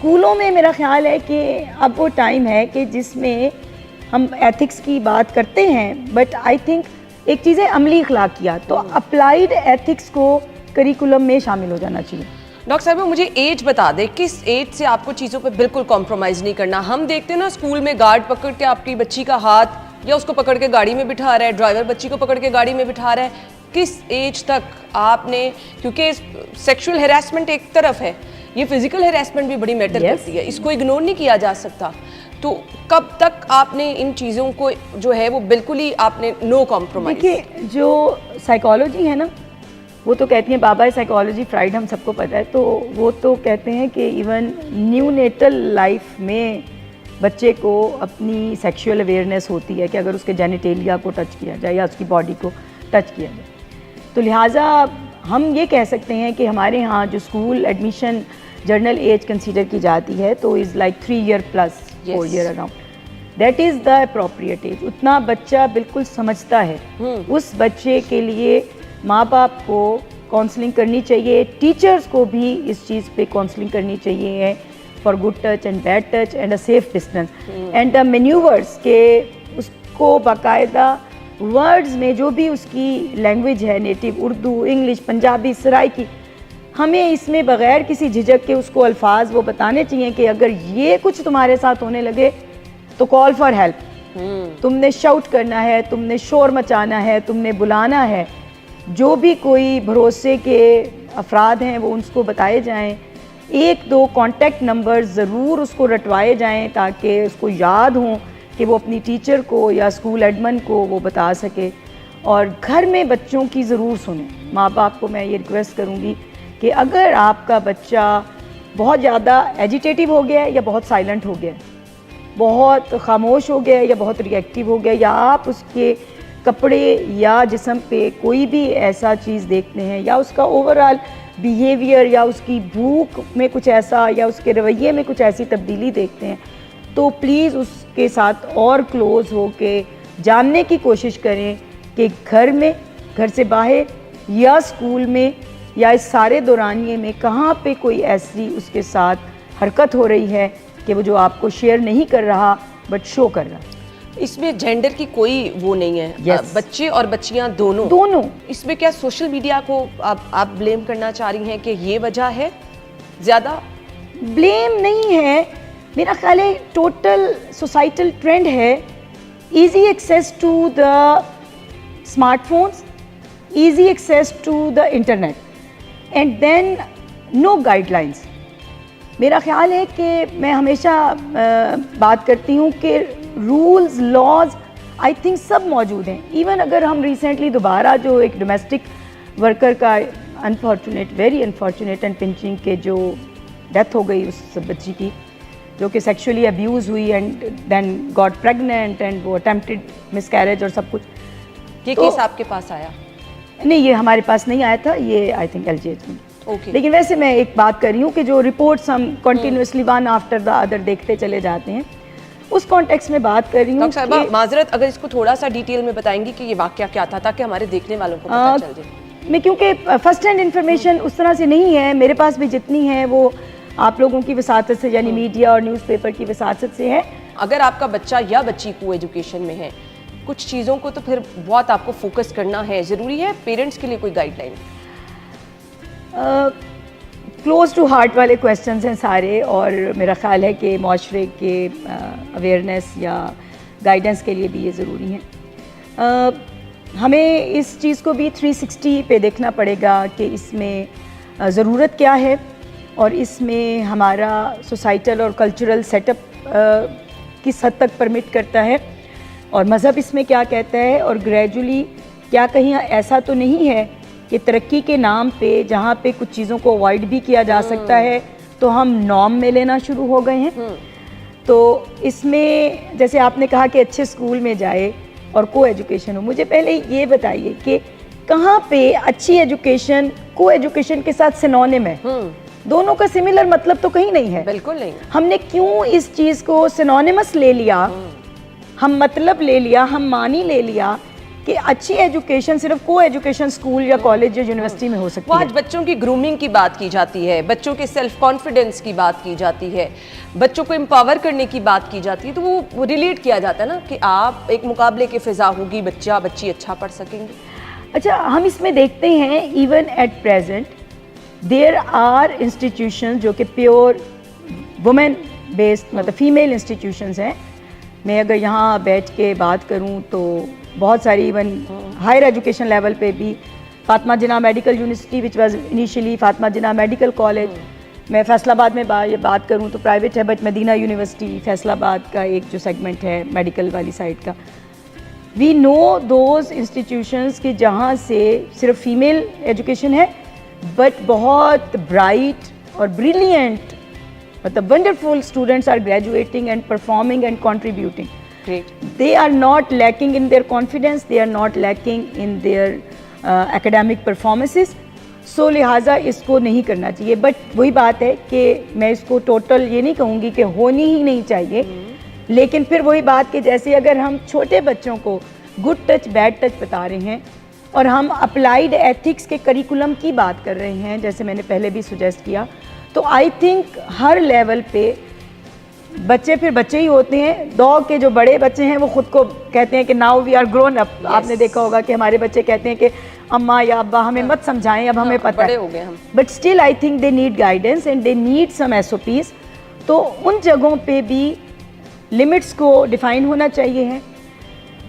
स्कूलों में मेरा ख्याल है कि अब वो टाइम है कि जिसमें हम एथिक्स की बात करते हैं, बट आई थिंक एक चीज़ है अमली अखलाकियात, तो अप्लाइड एथिक्स को करिकुलम में शामिल हो जाना चाहिए। डॉक्टर साहब मुझे एज बता दें, किस एज से आपको चीज़ों पे बिल्कुल कॉम्प्रोमाइज़ नहीं करना? हम देखते हैं ना स्कूल में गार्ड पकड़ के आपकी बच्ची का हाथ या उसको पकड़ के गाड़ी में बिठा रहा है, ड्राइवर बच्ची को पकड़ के गाड़ी में बिठा रहा है। किस एज तक आपने, क्योंकि सेक्सुअल हैरेसमेंट एक तरफ है, ये फिजिकल हैरेसमेंट भी बड़ी मैटर करती है, इसको इग्नोर नहीं किया जा सकता। तो कब तक आपने इन चीज़ों को जो है वो बिल्कुल ही आपने नो कॉम्प्रोमाइज़? देखिए, जो साइकोलॉजी है ना, वो तो कहती हैं बाबा साइकोलॉजी फ्राइड, हम सबको पता है, तो वो तो कहते हैं कि इवन न्यूनेटल लाइफ में बच्चे को अपनी सेक्सुअल अवेयरनेस होती है कि अगर उसके जेनिटेलिया को टच किया जाए या उसकी बॉडी को टच किया जाए, तो लिहाजा हम ये कह सकते हैं कि हमारे यहाँ जो school admission general age consider की जाती है तो is like 3 year plus 4 year around, that is the appropriate age. उतना बच्चा बिल्कुल समझता है। उस बच्चे के लिए माँ बाप को काउंसलिंग करनी चाहिए, टीचर्स को भी इस चीज़ पे काउंसलिंग करनी चाहिए for good touch and bad touch and a safe distance and the manoeuvres के उसको बाकायदा वर्ड्स में जो भी उसकी लैंग्वेज है, नेटिव उर्दू, इंग्लिश, पंजाबी, सराइकी, हमें इसमें बग़ैर किसी झिझक के उसको अल्फाज वो बताने चाहिए कि अगर ये कुछ तुम्हारे साथ होने लगे तो कॉल फॉर हेल्प। तुमने शाउट करना है, तुमने शोर मचाना है, तुमने बुलाना है। जो भी कोई भरोसे के अफराद हैं वो उसको बताए जाएं, 1-2 कॉन्टैक्ट नंबर ज़रूर उसको रटवाए जाएं ताकि उसको याद हों कि वो अपनी टीचर को या स्कूल एडमिन को वो बता सके। और घर में बच्चों की ज़रूर सुने। माँ बाप को मैं ये रिक्वेस्ट करूँगी कि अगर आपका बच्चा बहुत ज़्यादा एजिटेटिव हो गया है या बहुत साइलेंट हो गया है, बहुत खामोश हो गया है या बहुत रिएक्टिव हो गया, या आप उसके कपड़े या जिस्म पे कोई भी ऐसा चीज़ देखते हैं या उसका ओवरऑल बिहेवियर या उसकी भूख में कुछ ऐसा या उसके रवैये में कुछ ऐसी तब्दीली देखते हैं, तो प्लीज़ उसके साथ और क्लोज़ हो के जानने की कोशिश करें कि घर में, घर से बाहर या स्कूल में या इस सारे दौरानिए में कहाँ पे कोई ऐसी उसके साथ हरकत हो रही है कि वो जो आपको शेयर नहीं कर रहा बट शो कर रहा है। इसमें जेंडर की कोई वो नहीं है। yes. बच्चे और बच्चियां दोनों। इसमें क्या सोशल मीडिया को आप ब्लेम करना चाह रही हैं कि ये वजह है? ज़्यादा ब्लेम नहीं है, मेरा ख्याल है टोटल सोसाइटल ट्रेंड है। Easy access to the smartphones, easy access to the internet and then no guidelines. मेरा ख्याल है कि मैं हमेशा बात करती हूँ कि रूल्स, लॉज आई थिंक सब मौजूद हैं। इवन अगर हम रिसेंटली दोबारा जो एक डोमेस्टिक वर्कर का unfortunate, very unfortunate and pinching के जो डेथ हो गई उस बच्ची की जो कि सेक्सुअली अब्यूज़ हुई and then got pregnant and वो अटेम्प्टेड मिसकैरेज और सब कुछ, ये केस आपके पास आया? नहीं, ये हमारे पास नहीं आया था, ये आई थिंक LGH में। Okay. लेकिन वैसे मैं एक बात कर रही हूँ कि जो रिपोर्ट्स हम continuously one after the other देखते चले जाते हैं, उस कॉन्टेक्स्ट में बात कर रही हूँ। डॉक्टर साहब माजरत, अगर इसको थोड़ा सा डिटेल में बताएंगी कि ये वाकया क्या था ताकि हमारे देखने वालों को पता चल जाए। मैं क्योंकि फर्स्ट हैंड इन्फॉर्मेशन उस तरह से नहीं है, मेरे पास भी जितनी है वो आप लोगों की वसातत से यानी मीडिया और न्यूज़पेपर की वसातत से है। अगर आपका बच्चा या बच्ची को एजुकेशन में है, कुछ चीज़ों को तो फिर बहुत आपको फोकस करना है, ज़रूरी है। पेरेंट्स के लिए कोई गाइडलाइन? क्लोज टू हार्ट वाले क्वेश्चंस हैं सारे, और मेरा ख्याल है कि माशरे के अवेयरनेस या गाइडेंस के लिए भी ये ज़रूरी है। हमें इस चीज़ को भी 360 पे देखना पड़ेगा कि इसमें ज़रूरत क्या है और इसमें हमारा सोसाइटल और कल्चरल सेटअप किस हद तक परमिट करता है और मज़हब इसमें क्या कहता है, और ग्रेजुअली क्या कहीं ऐसा तो नहीं है कि तरक्की के नाम पे जहाँ पे कुछ चीज़ों को अवॉइड भी किया जा सकता है तो हम नॉर्म में लेना शुरू हो गए हैं। तो इसमें जैसे आपने कहा कि अच्छे स्कूल में जाए और को एजुकेशन हो, मुझे पहले ये बताइए कि कहाँ पे अच्छी एजुकेशन को एजुकेशन के साथ सिनोनिम है? दोनों का सिमिलर मतलब तो कहीं नहीं है। बिल्कुल नहीं। हमने क्यों इस चीज़ को सिनोनिमस ले लिया, हम मतलब ले लिया, हम मानी ले लिया कि अच्छी एजुकेशन सिर्फ को एजुकेशन स्कूल या कॉलेज या यूनिवर्सिटी में हो सकती वो है। आज बच्चों की ग्रूमिंग की बात की जाती है, बच्चों के सेल्फ कॉन्फिडेंस की बात की जाती है, बच्चों को एम्पावर करने की बात की जाती है, तो वो रिलेट किया जाता है ना कि आप एक मुकाबले की फिजा होगी, बच्चा बच्ची अच्छा पढ़ सकेंगे। अच्छा, हम इसमें देखते हैं even at present there are institution जो कि प्योर वुमेन बेस्ड मतलब फीमेल इंस्टीट्यूशंस हैं। मैं अगर यहाँ बैठ के बात करूँ तो बहुत सारी इवन हायर एजुकेशन लेवल पे भी Fatima Jinnah medical university which was initially Fatima Jinnah medical college, मैं फैसलाबाद में ये बात करूँ तो प्राइवेट है, बट मदीना यूनिवर्सिटी फैसलाबाद का एक जो सेगमेंट है मेडिकल वाली साइड का, वी नो दोज इंस्टीट्यूशंस कि जहाँ से सिर्फ फीमेल एजुकेशन है बट बहुत ब्राइट और ब्रिलियंट मतलब wonderful students are graduating and performing and contributing. Great. They are not lacking in their confidence, they are not lacking in their academic performances. So लिहाजा इसको नहीं करना चाहिए। बट वही बात है कि मैं इसको टोटल ये नहीं कहूँगी कि होनी ही नहीं चाहिए, लेकिन फिर वही बात कि जैसे अगर हम छोटे बच्चों को गुड टच बैड टच बता रहे हैं और हम अप्लाइड एथिक्स के करिकुलम की बात कर रहे हैं, जैसे मैंने पहले भी सुजेस्ट किया, तो आई थिंक हर लेवल पे बच्चे फिर बच्चे ही होते हैं। डॉग के जो बड़े बच्चे हैं वो खुद को कहते हैं कि now we are grown up. आपने देखा होगा कि हमारे बच्चे कहते हैं कि अम्मा या अब्बा हमें मत समझाएं, अब हमें पता बड़े है। हो गए हम। But still I think they need guidance and they need some SOPs। तो उन जगहों पे भी लिमिट्स को डिफाइन होना चाहिए है